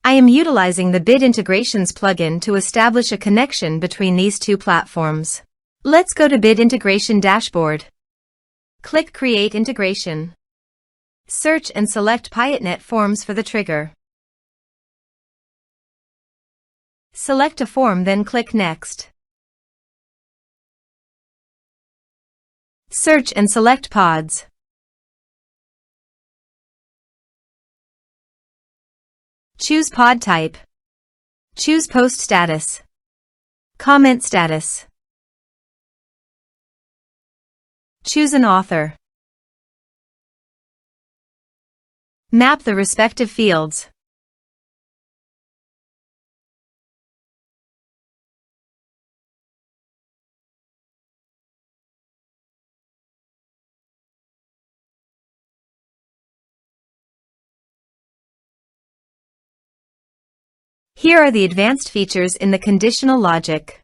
I am utilizing the Bit Integrations plugin to establish a connection between these two platforms. Let's go to Bit Integration Dashboard. Click Create Integration. Search and select Piotnet Forms for the trigger. Select a form, then click Next. Search and select PODS. Choose pod type. Choose post status. Comment status. Choose an author. Map the respective fields. Here are the advanced features in the conditional logic.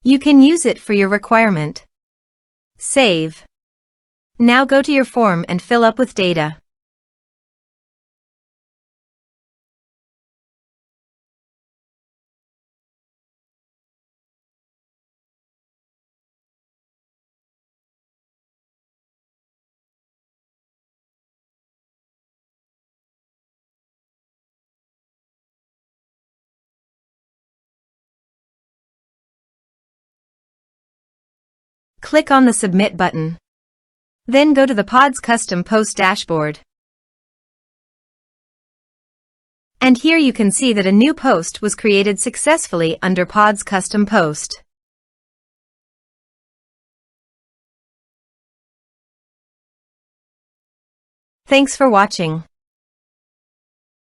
You can use it for your requirement. Save. Now go to your form and fill up with data. Click on the Submit button. Then go to the PODS Custom Post dashboard. And here you can see that a new post was created successfully under PODS Custom Post. Thanks for watching.